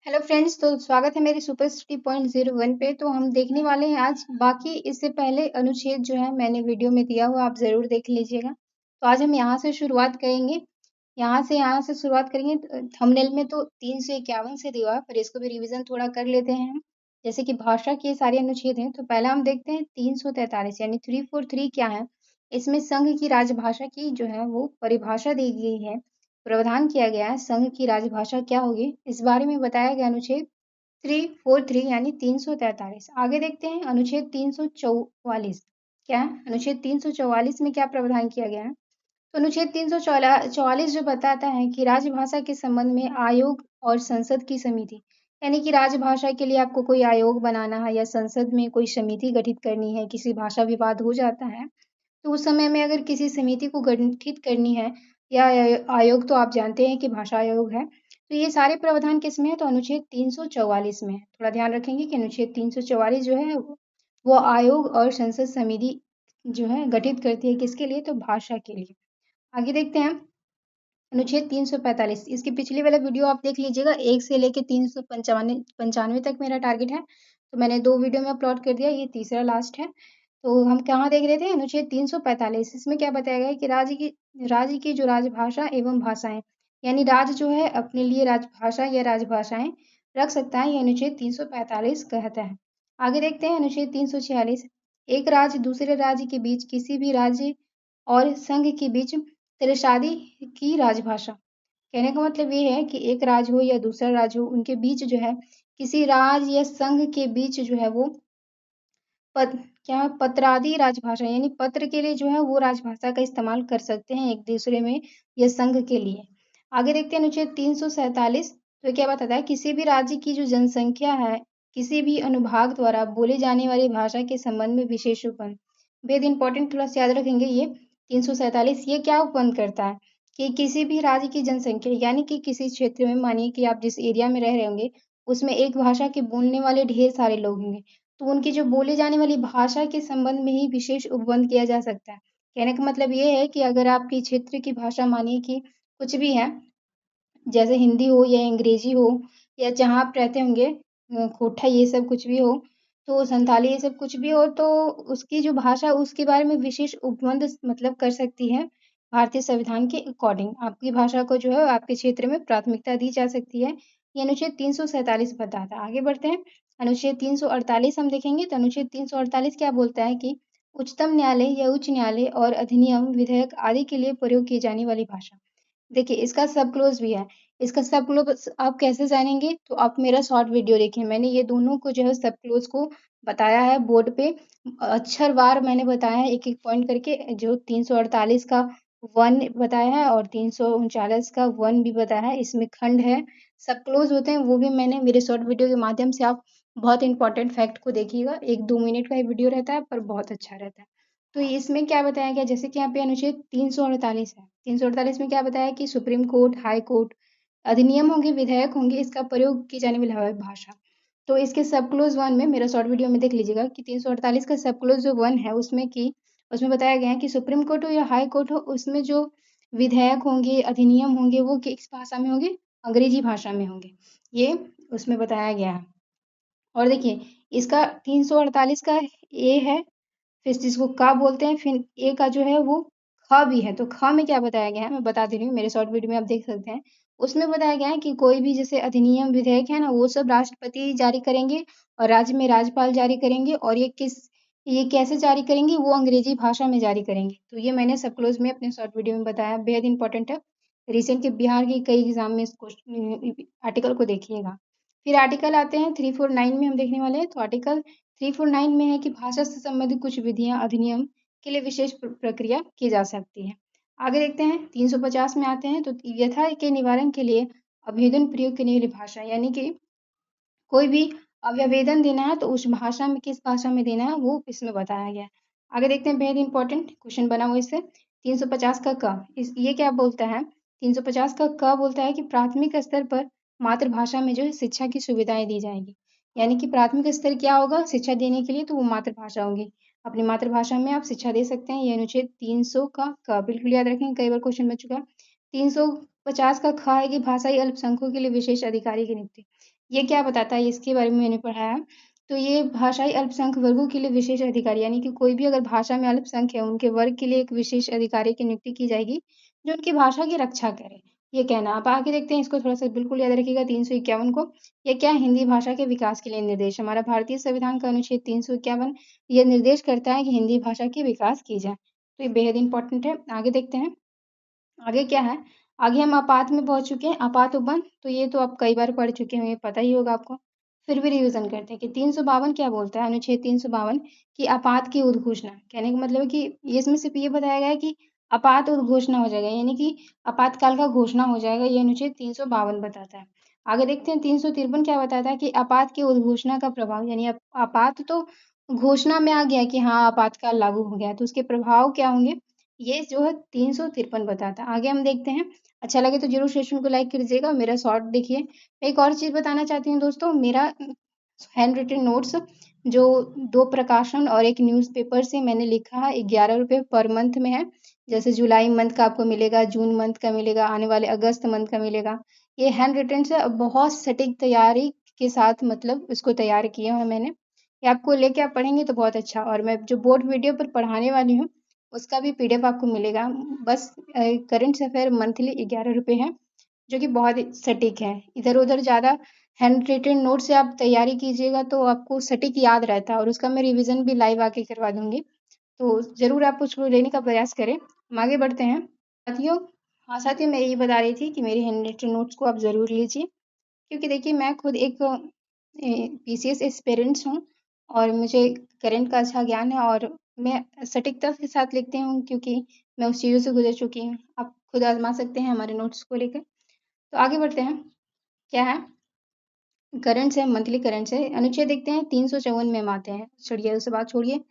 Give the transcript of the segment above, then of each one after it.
Hello friends, तो स्वागत है मेरे सुपर सिटी पॉइंट 01 पे। तो हम देखने वाले हैं आज बाकी। इससे पहले अनुच्छेद जो है मैंने वीडियो में दिया हुआ, आप ज़रूर देख लीजिएगा। तो आज हम यहाँ से शुरुआत करेंगे। यहाँ से शुरुआत करेंगे। थंबनेल में तो 351 से दिया है, पर इसको भी रिवीजन थोड़ा कर लेते हैं हम। जैसे कि भाषा के सारे अनुच्छेद हैं, तो पहला हम देखते हैं 343 यानी 343 क्या है। इसमें संघ की राजभाषा की जो है वो परिभाषा दी गई है। प्रावधान किया गया है संघ की राजभाषा क्या होगी, इस बारे में बताया गया अनुच्छेद 343 यानी 343। आगे देखते हैं अनुच्छेद 344 क्या है। अनुच्छेद 344 में क्या प्रावधान किया गया है। तो अनुच्छेद 344 जो बताता है कि राजभाषा के संबंध में आयोग और संसद की समिति, यानी कि राजभाषा के लिए आपको कोई आयोग बनाना है या संसद में कोई समिति गठित करनी है, किसी भाषा विवाद हो जाता है तो उस समय में अगर किसी समिति को गठित करनी है या आयोग, तो आप जानते हैं कि भाषा आयोग है। तो ये सारे प्रावधान किस में है, तो अनुच्छेद 344 में है। थोड़ा ध्यान रखेंगे कि अनुच्छेद 344 जो है वो आयोग और संसद समिति जो है गठित करती है, किसके लिए, तो भाषा के लिए। आगे देखते हैं अनुच्छेद 345। इसकी पिछली वाला वीडियो आप देख लीजिएगा, 1 से लेके 395 तक मेरा टारगेट है। तो मैंने 2 वीडियो में अपलोड कर दिया, ये तीसरा लास्ट है। तो हम कहाँ देख रहे थे, अनुच्छेद 345। इसमें क्या बताया गया है कि राज्य की जो राजभाषा एवं भाषाएं, यानी राज्य जो है अपने लिए राजभाषा या राजभाषाएं रख सकता है, ये अनुच्छेद 345 कहता है। आगे देखते हैं अनुच्छेद 346। एक राज्य दूसरे राज्य के बीच, किसी भी राज्य और संघ के बीच तिरस्सादी की राजभाषा। कहने का मतलब ये है कि एक राज्य हो या दूसरा राज्य हो, उनके बीच जो है किसी राज्य या संघ के बीच जो है वो पद क्या पत्रादि राजभाषा, यानी पत्र के लिए जो है वो राजभाषा का इस्तेमाल कर सकते हैं एक दूसरे में या संघ के लिए। आगे देखते हैं अनुच्छेद 347। तो क्या बताता है, किसी भी राज्य की जो जनसंख्या है किसी भी अनुभाग द्वारा बोले जाने वाली भाषा के संबंध में विशेष उपबंध। बेहद इंपॉर्टेंट, थोड़ा सा याद रखेंगे ये 347 ये क्या उपबंध करता है कि किसी भी राज्य की जनसंख्या, यानी कि किसी क्षेत्र में, मानिए कि आप जिस एरिया में रह रहे होंगे उसमें एक भाषा के बोलने वाले ढेर सारे लोग होंगे, तो उनकी जो बोली जाने वाली भाषा के संबंध में ही विशेष उपबंध किया जा सकता है। कहने का मतलब ये है कि अगर आपकी क्षेत्र की भाषा, मानिए कि कुछ भी है, जैसे हिंदी हो या अंग्रेजी हो या जहाँ आप रहते होंगे, खोटा ये सब कुछ भी हो, तो संथाली ये सब कुछ भी हो, तो उसकी जो भाषा उसके बारे में विशेष उपबंध मतलब कर सकती है। भारतीय संविधान के अकॉर्डिंग आपकी भाषा को जो है आपके क्षेत्र में प्राथमिकता दी जा सकती है। ये अनुच्छेद 347 बताता है। आगे बढ़ते हैं अनुच्छेद 348 हम देखेंगे। तो अनुच्छेद 348 क्या बोलता है कि उच्चतम न्यायालय या उच्च न्यायालय और अधिनियम विधेयक आदि के लिए प्रयोग की जाने वाली भाषा। देखिए इसका सब क्लोज भी है। इसका सब क्लोज आप कैसे जानेंगे, तो आप मेरा शॉर्ट वीडियो देखिए, मैंने ये दोनों को जो है सब क्लोज को बताया है बोर्ड पे। अक्षरवार मैंने बताया है एक एक पॉइंट करके। जो 348 का 1 बताया है और 339 का 1 भी बताया है, इसमें खंड है, सब क्लोज होते हैं, वो भी मैंने मेरे शॉर्ट वीडियो के माध्यम से। आप बहुत इंपॉर्टेंट फैक्ट को देखिएगा, 1-2 मिनट का ही वीडियो रहता है पर बहुत अच्छा रहता है। तो इसमें क्या बताया गया, जैसे कि यहाँ पे अनुच्छेद 348 है। 348 में क्या बताया कि सुप्रीम कोर्ट, हाई कोर्ट, अधिनियम होंगे, विधेयक होंगे, इसका प्रयोग की जाने वाली भाषा। तो इसके सब क्लोज 1 में मेरा शॉर्ट वीडियो में देख लीजिएगा कि 348 का सब क्लोज जो 1 है उसमें बताया गया है कि सुप्रीम कोर्ट हो या हाई कोर्ट हो, उसमें जो विधेयक होंगे, अधिनियम होंगे, वो किस भाषा में होंगे, अंग्रेजी भाषा में होंगे। ये उसमें बताया गया है। और देखिए इसका 348 का ए है, फिर जिसको का बोलते हैं, फिर ए का जो है वो ख भी है। तो ख में क्या बताया गया है, मैं बता दे रही हूँ, मेरे शॉर्ट वीडियो में आप देख सकते हैं। उसमें बताया गया है कि कोई भी जैसे अधिनियम, विधेयक है ना, वो सब राष्ट्रपति जारी करेंगे और राज्य में राज्यपाल जारी करेंगे। और ये कैसे जारी करेंगे, वो अंग्रेजी भाषा में जारी करेंगे। तो ये मैंने सब क्लोज में अपने शॉर्ट वीडियो में बताया, बेहद इंपॉर्टेंट है। रिसेंट के बिहार के कई एग्जाम में इस आर्टिकल को देखिएगा। फिर आर्टिकल आते हैं 349 में हम देखने वाले हैं। तो आर्टिकल 349 में है कि भाषा से संबंधित कुछ विधियां, अधिनियम के लिए विशेष प्रक्रिया की जा सकती है। आगे देखते हैं 350 में आते हैं। तो यथा के निवारण के लिए अभेदन प्रयोग करने वाली भाषा, यानी कि कोई भी अभ्यवेदन देना है तो उस भाषा में, किस भाषा में देना है, वो इसमें बताया गया है। आगे देखते हैं, बेहद इंपॉर्टेंट क्वेश्चन बना हुआ इससे 350 का क। ये क्या बोलता है, 350 का क बोलता है कि प्राथमिक स्तर पर मातृभाषा में जो है शिक्षा की सुविधाएं दी जाएंगी। यानी कि प्राथमिक स्तर क्या होगा शिक्षा देने के लिए, तो वो मातृभाषा होगी। अपनी मातृभाषा में आप शिक्षा दे सकते हैं। ये अनुच्छेद 300 का क बिल्कुल याद रखें, कई बार क्वेश्चन बन चुका है। 350 का ख है कि भाषाई अल्पसंख्यकों के लिए विशेष अधिकारी की नियुक्ति। ये क्या बताता है, इसके बारे में मैंने पढ़ा है। तो ये भाषाई अल्पसंख्यक वर्गों के लिए विशेष अधिकारी, यानी कि कोई भी अगर भाषा में अल्पसंख्यक है, उनके वर्ग के लिए एक विशेष अधिकारी की नियुक्ति की जाएगी, जो उनकी भाषा की रक्षा करे। ये कहना, आप आगे देखते हैं, इसको थोड़ा-सा बिल्कुल याद रखिएगा 351 को। ये क्या है? हिंदी भाषा के विकास के लिए निर्देश। हमारा भारतीय संविधान का अनुच्छेद 351 ये निर्देश करता है कि हिंदी भाषा की विकास की जाए। तो ये बेहद इम्पोर्टेंट है। आगे देखते हैं। आगे क्या है? आगे हम आपात में पहुँच चुके हैं, आपात उपबंध, तो ये तो आप कई बार पढ़ चुके होंगे, पता ही होगा आपको। फिर भी रिवीजन करते हैं कि 352 क्या बोलता है, अनुच्छेद 352 कि आपात की उद्घोषणा। कहने का मतलब है कि ये इसमें सिर्फ ये बताया गया है कि आपात उद्घोषणा हो जाएगा, यानी कि आपातकाल का घोषणा हो जाएगा, ये अनुच्छेद 352 बताता है। आगे देखते हैं 353 क्या बताता है कि आपात की उद्घोषणा का प्रभाव, यानी आपात तो घोषणा में आ गया कि हाँ आपातकाल लागू हो गया, तो उसके प्रभाव क्या होंगे, ये जो है 353 बताता है। आगे हम देखते हैं। अच्छा लगे तो ज़रूर सेशन को लाइक कीजिएगा और मेरा शॉर्ट देखिए। मैं एक और चीज़ बताना चाहती हूँ दोस्तों, मेरा हैंड रिटन नोट्स जो 2 प्रकाशन और एक न्यूज़पेपर से मैंने लिखा है, ₹11 पर मंथ में है। जैसे जुलाई मंथ का आपको मिलेगा, जून मंथ का मिलेगा, आने वाले अगस्त मंथ का मिलेगा। ये हैंड रिटन से बहुत सटीक तैयारी के साथ मतलब इसको तैयार किया है मैंने। ये आपको लेके आप पढ़ेंगे तो बहुत अच्छा, और मैं जो बोर्ड वीडियो पर पढ़ाने वाली हूँ, उसका भी पीडीएफ आपको मिलेगा। बस करंट अफेयर मंथली ₹11 है, जो कि बहुत ही सटीक है। इधर-उधर ज़्यादा हैंड रिटन नोट से आप तैयारी कीजिएगा तो आपको सटीक याद रहता है, और उसका मैं रिवीजन भी लाइव आके करवा दूँगी। तो ज़रूर आप उसको लेने का प्रयास करें। हम आगे बढ़ते हैं। साथियों, हाँ साथियों, मैं यही बता रही थी कि मेरे हैंड रिटन नोट्स को आप ज़रूर लीजिए, क्योंकि देखिए मैं खुद एक पीसीएस एस्पिरेंट्स हूँ, और मुझे करंट का अच्छा ज्ञान है, और मैं सटीकता के साथ लिखती हूँ क्योंकि मैं उस चीज़ों से गुजर चुकी हूँ। आप खुद आज़मा सकते हैं हमारे नोट्स को लेकर। तो आगे बढ़ते हैं। क्या है? करंट्स है, मंथली करंट्स है। अनुच्छेद देखते हैं 354 में हम आते हैं। छोड़िए उसे बात छोड़िए।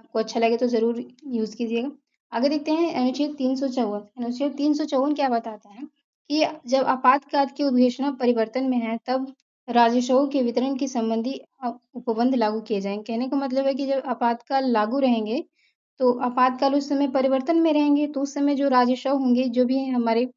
आपको अच्छा लगे तो ज़रूर यूज़ कीजिएगा। आगे देखते हैं अनुच्छेद 354। अनुच्छेद 354 क्या बताता है कि जब आपातकाल की उद्घोषणा परिवर्तन में है, तब राजस्वों के वितरण की संबंधी उपबंध लागू किए जाएँगे। कहने का मतलब है कि जब आपातकाल लागू रहेंगे, तो आपातकाल उस समय परिवर्तन में रहेंगे, तो उस समय जो राजस्व होंगे, जो भी हमारे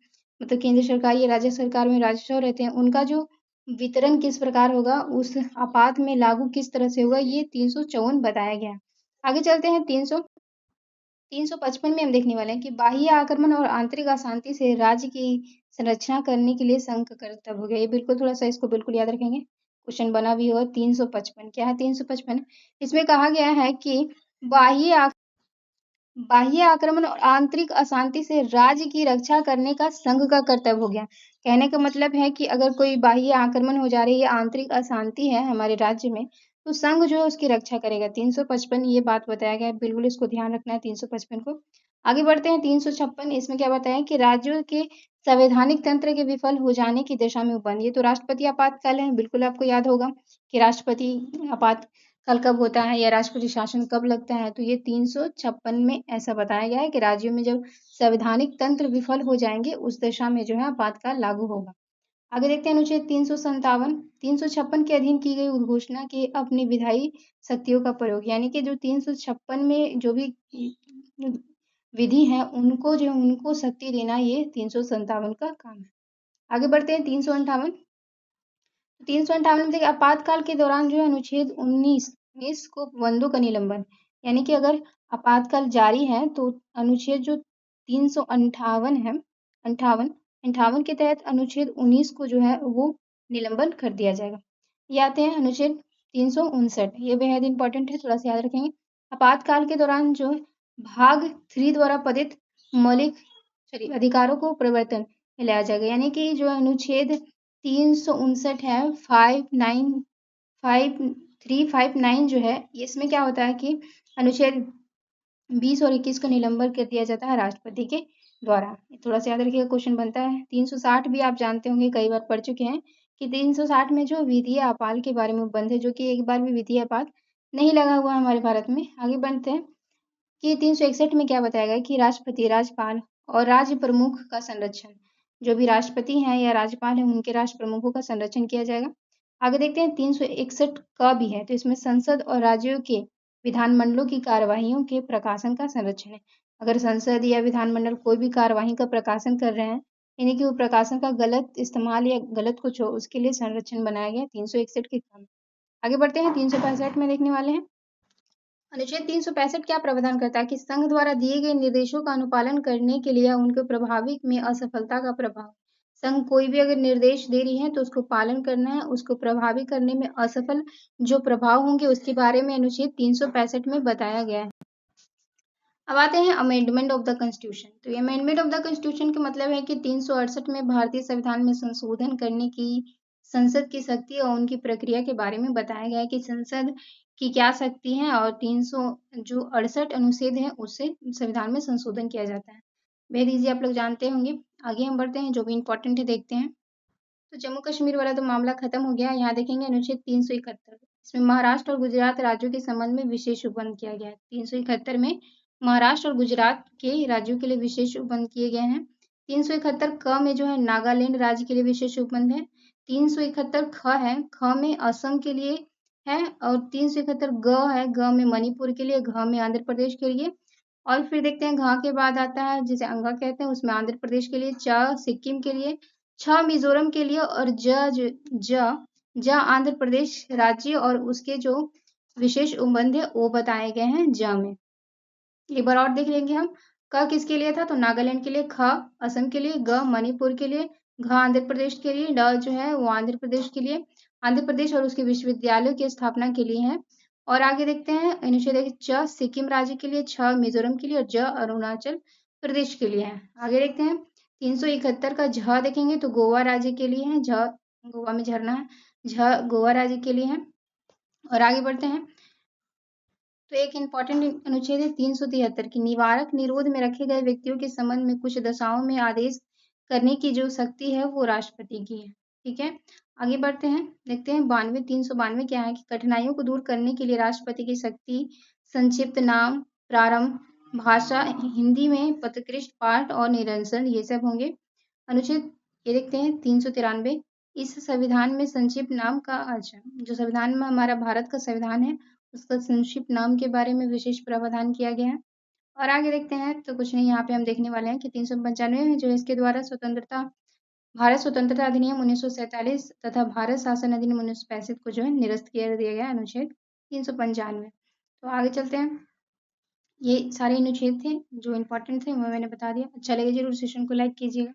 मतलब केंद्र सरकार या राज्य सरकार में राजस्व रहते हैं, उनका जो वितरण किस प्रकार होगा, उस आपात में लागू किस तरह से होगा, ये 354 बताया गया है। आगे चलते हैं 355 में हम देखने वाले हैं कि बाह्य आक्रमण और आंतरिक अशांति से राज्य की संरक्षण करने के लिए संघ का कर्तव्य हो गया। ये बिल्कुल थोड़ा-सा इसको बिल्कुल याद रखेंगे। क्वेश्चन बना भी होगा 355, क्या है 355? इसमें कहा गया है कि बाह्य बाह्य आक्रमण और आंतरिक अशांति से राज्य की रक्षा करने का संघ का कर्तव्य हो गया। कहने का मतलब है कि अगर कोई बाह्य आक्रमण हो जा रही है, आंतरिक अशांति है हमारे राज्य में, तो संघ जो है उसकी रक्षा करेगा। 355 ये बात बताया गया है, बिल्कुल इसको ध्यान रखना है 355 को। आगे बढ़ते हैं 356, इसमें क्या बताया कि राज्यों के संवैधानिक तंत्र के विफल हो जाने की दिशा में उपबंध। ये तो राष्ट्रपति आपातकाल है, बिल्कुल आपको याद होगा कि राष्ट्रपति आपात कल कब होता है या राष्ट्रपति शासन कब लगता है, तो ये 356 में ऐसा बताया गया है कि राज्यों में जब संवैधानिक तंत्र विफल हो जाएंगे, उस दशा में जो है आपातकाल लागू होगा। आगे देखते हैं अनुच्छेद 357। 356 के अधीन की गई उद्घोषणा के अपनी विधायी शक्तियों का प्रयोग, यानी कि जो 356 में जो भी विधि है, उनको जो उनको शक्ति देना, ये 357 का काम है। आगे बढ़ते हैं 358। 358 में देखिए आपातकाल के दौरान जो है अनुच्छेद 19 को बंदों का निलंबन, यानी कि अगर आपातकाल जारी है तो अनुच्छेद जो 358 है, अंठावन अंठावन के तहत अनुच्छेद 19 को जो है वो निलंबन कर दिया जाएगा। ये आते हैं अनुच्छेद 359, ये बेहद इंपॉर्टेंट है, थोड़ा सा याद रखेंगे। आपातकाल के दौरान जो है भाग 3 द्वारा पदित मौलिक अधिकारों को परिवर्तन में लाया जाएगा, यानी कि जो अनुच्छेद 359 है, 359 जो है, इसमें क्या होता है कि अनुच्छेद 20 और 21 को निलंबन कर दिया जाता है राष्ट्रपति के द्वारा। थोड़ा सा याद रखिएगा, क्वेश्चन बनता है। 360 भी आप जानते होंगे, कई बार पढ़ चुके हैं कि 360 में जो विधीय आपात के बारे में उपबंध है, जो कि एक बार भी विधीय आपात नहीं लगा हुआ हमारे भारत में। आगे बढ़ते हैं कि 361 में क्या बताया गया कि राष्ट्रपति, राज्यपाल और राज्य प्रमुख का संरक्षण, जो भी राष्ट्रपति हैं या राज्यपाल हैं, उनके राष्ट्र प्रमुखों का संरक्षण किया जाएगा। आगे देखते हैं 361 का भी है, तो इसमें संसद और राज्यों के विधानमंडलों की कार्यवाहियों के प्रकाशन का संरक्षण है। अगर संसद या विधानमंडल कोई भी कार्यवाही का प्रकाशन कर रहे हैं, यानी कि वो प्रकाशन का गलत इस्तेमाल या गलत कुछ हो उसके लिए संरक्षण बनाया गया 361 के क्रम। आगे बढ़ते हैं 365 में देखने वाले हैं। अनुच्छेद 365 क्या प्रावधान करता है कि संघ द्वारा दिए गए निर्देशों का अनुपालन करने के लिए उनके प्रभावी में असफलता का प्रभाव। संघ कोई भी अगर निर्देश दे रही है तो उसको पालन करना है, उसको प्रभावी करने में असफल जो प्रभाव होंगे उसके बारे में अनुच्छेद 365 में बताया गया है। अब आते हैं अमेंडमेंट ऑफ द कॉन्स्टिट्यूशन। तो ये अमेंडमेंट ऑफ द कॉन्स्टिट्यूशन का मतलब है कि 368 में भारतीय संविधान में संशोधन करने की संसद की शक्ति और उनकी प्रक्रिया के बारे में बताया गया है कि संसद की क्या शक्ति है और 368 अनुच्छेद है उससे संविधान में संशोधन किया जाता है। बेहद ईजी आप लोग जानते होंगे। आगे हम बढ़ते हैं, जो भी इंपॉर्टेंट है देखते हैं। तो जम्मू कश्मीर वाला तो मामला खत्म हो गया। यहाँ देखेंगे अनुच्छेद 371, इसमें महाराष्ट्र और गुजरात राज्यों के संबंध में विशेष उपबंध किया गया है। 371 में महाराष्ट्र और गुजरात के राज्यों के लिए विशेष उपबंध किए गए हैं। 371 क में जो है नागालैंड राज्य के लिए विशेष उपबंध है। 371 ख है, ख में असम के लिए है और 371 ग है, ग में मणिपुर के लिए, घ में आंध्र प्रदेश के लिए। और फिर देखते हैं घ के बाद आता है जिसे अंगा कहते हैं, उसमें आंध्र प्रदेश के लिए, च सिक्किम के लिए, छ मिजोरम के लिए और ज आंध्र प्रदेश राज्य और उसके जो विशेष उपबंध है वो बताए गए हैं ज में। एक बार और देख लेंगे हम। क किसके लिए था तो नागालैंड के लिए, ख असम के लिए, ग मणिपुर के लिए, घ आंध्र प्रदेश के लिए, ड जो है वो आंध्र प्रदेश के लिए, आंध्र प्रदेश और उसके विश्वविद्यालयों की स्थापना के लिए है। और आगे देखते हैं अनुच्छेद च सिक्किम राज्य के लिए, छ मिजोरम के लिए और ज अरुणाचल प्रदेश के लिए है। आगे देखते हैं 371 का झ देखेंगे तो गोवा राज्य के लिए है, झ गोवा में झरना है, झ गोवा राज्य के लिए है। और आगे बढ़ते हैं तो एक इम्पॉर्टेंट अनुच्छेद है 373 की निवारक निरोध में रखे गए व्यक्तियों के संबंध में कुछ दशाओं में आदेश करने की जो शक्ति है वो राष्ट्रपति की है। ठीक है, आगे बढ़ते हैं, देखते हैं 392 क्या है कि कठिनाइयों को दूर करने के लिए राष्ट्रपति की शक्ति, संक्षिप्त नाम, प्रारंभ, भाषा हिंदी में, पथकृष्ट पाठ और निरंसन ये सब होंगे। अनुच्छेद ये देखते हैं 393, इस संविधान में संक्षिप्त नाम का अच्छा जो संविधान में हमारा भारत का संविधान है उसका संक्षिप्त नाम के बारे में विशेष प्रावधान किया गया है। और आगे देखते हैं तो कुछ नहीं, यहाँ पे हम देखने वाले हैं कि 395 में जो है इसके द्वारा भारत स्वतंत्रता अधिनियम 1947 तथा भारत शासन अधिनियम 1965 को जो है निरस्त कर दिया गया अनुच्छेद 395। तो आगे चलते हैं, ये सारे अनुच्छेद थे जो इम्पोर्टेंट थे वो मैंने बता दिया। अच्छा लगे जरूर सेशन को लाइक कीजिएगा।